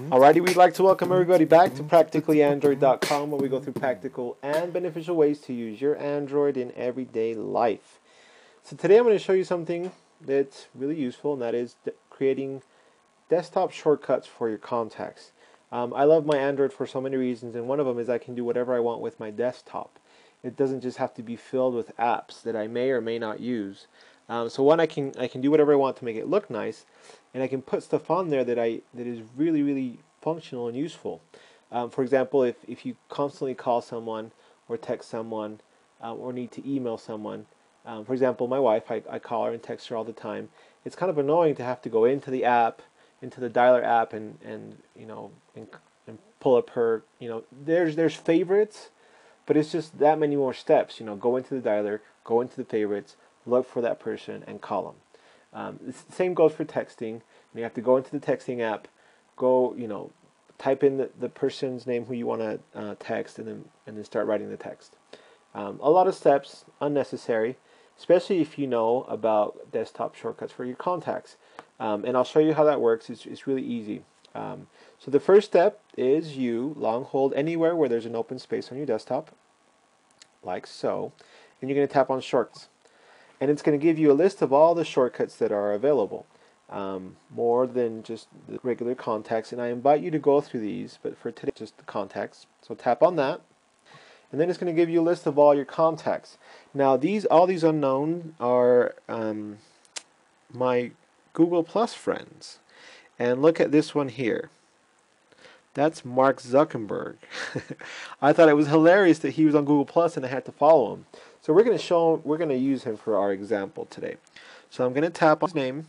Alrighty, we'd like to welcome everybody back to practicallyandroid.com, where we go through practical and beneficial ways to use your Android in everyday life. So today I'm going to show you something that's really useful, and that is creating desktop shortcuts for your contacts. I love my Android for so many reasons, and one of them is I can do whatever I want with my desktop. It doesn't just have to be filled with apps that I may or may not use. So one, I can do whatever I want to make it look nice, and I can put stuff on there that is really functional and useful. For example, if you constantly call someone or text someone or need to email someone, for example, my wife, I call her and text her all the time. It's kind of annoying to have to go into the app, into the dialer app, and pull up her. There's favorites, but it's just that many more steps. Go into the dialer, go into the favorites, look for that person, and call them. The same goes for texting. You have to go into the texting app, type in the person's name who you want to text, and then start writing the text. A lot of steps, unnecessary, especially if you know about desktop shortcuts for your contacts. And I'll show you how that works. It's really easy. So the first step is you long hold anywhere where there's an open space on your desktop, like so, and you're going to tap on shortcuts. And it's going to give you a list of all the shortcuts that are available, more than just the regular contacts. And I invite you to go through these, but for today, just the contacts. So tap on that, and then it's going to give you a list of all your contacts. Now, all these unknown are my Google Plus friends. And look at this one here. That's Mark Zuckerberg. I thought it was hilarious that he was on Google Plus and I had to follow him. So we're going to use him for our example today. So I'm going to tap on his name,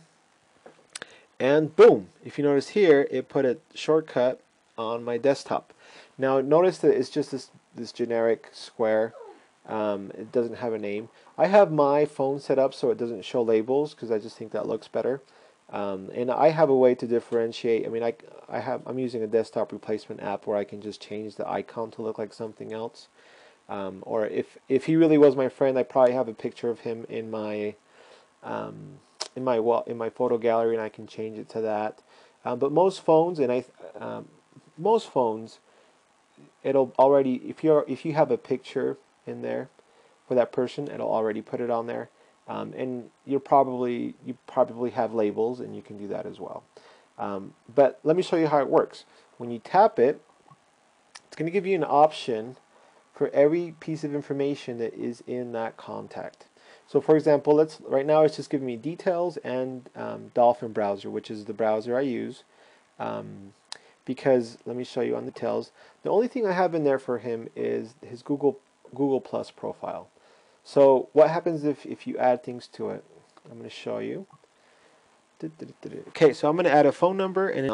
and boom! If you notice here, it put a shortcut on my desktop. Now notice that it's just this generic square. It doesn't have a name. I have my phone set up so it doesn't show labels because I just think that looks better. And I have a way to differentiate. I mean, I'm using a desktop replacement app where I can just change the icon to look like something else. Or if he really was my friend, I probably have a picture of him in my photo gallery, and I can change it to that. But most phones, it'll already, if you have a picture in there for that person, it'll already put it on there. And you probably have labels, and you can do that as well. But let me show you how it works. When you tap it, it's going to give you an option for every piece of information that is in that contact. So for example, right now it's just giving me details and Dolphin browser, which is the browser I use. Because let me show you on the details. The only thing I have in there for him is his Google Plus profile. So what happens if you add things to it? I'm going to show you. Okay, so I'm going to add a phone number and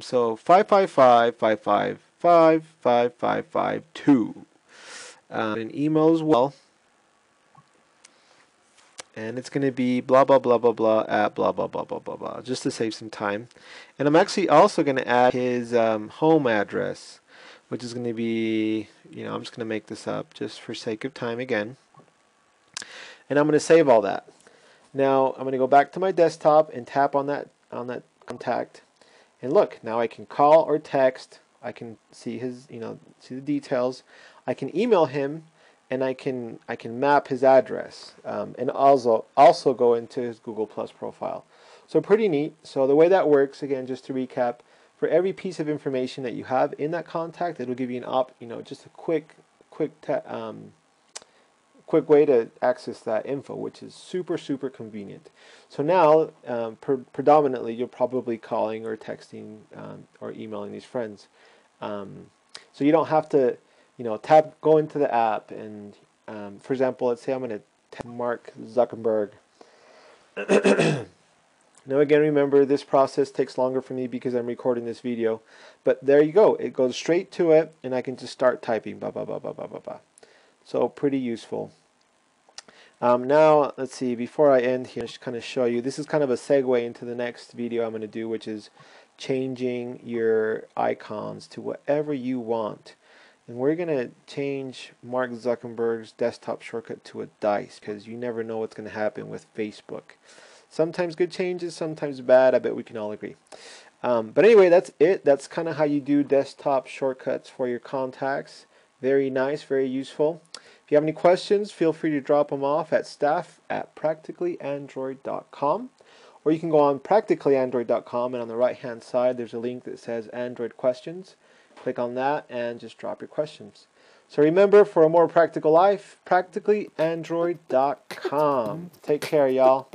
so 555-555-5552. An email as well. And it's going to be blah blah blah blah blah at blah blah blah blah blah blah, just to save some time. And I'm actually also going to add his home address, which is going to be, I'm just going to make this up just for sake of time again. And I'm going to save all that. Now I'm going to go back to my desktop and tap on that contact. And look, now I can call or text. I can see his, see the details. I can email him, and I can map his address, and also go into his Google Plus profile. So pretty neat. So the way that works, again, just to recap, for every piece of information that you have in that contact, it'll give you just a quick way to access that info, which is super convenient. So now, predominantly, you're probably calling or texting or emailing these friends. So you don't have to, go into the app and, for example, let's say I'm going to tap Mark Zuckerberg. Now again, remember, this process takes longer for me because I'm recording this video, but there you go. It goes straight to it, and I can just start typing. Blah blah blah blah blah blah blah. So pretty useful. Now let's see. Before I end here, just kind of show you. This is kind of a segue into the next video I'm going to do, which is changing your icons to whatever you want. And we're going to change Mark Zuckerberg's desktop shortcut to a dice, because you never know what's going to happen with Facebook. Sometimes good changes, sometimes bad. I bet we can all agree. But anyway, that's it. That's kind of how you do desktop shortcuts for your contacts. Very nice, very useful. If you have any questions, feel free to drop them off at staff@practicallyandroid.com. Or you can go on practicallyandroid.com, and on the right-hand side, there's a link that says Android Questions. Click on that and just drop your questions. So remember, for a more practical life, practicallyandroid.com. Take care, y'all.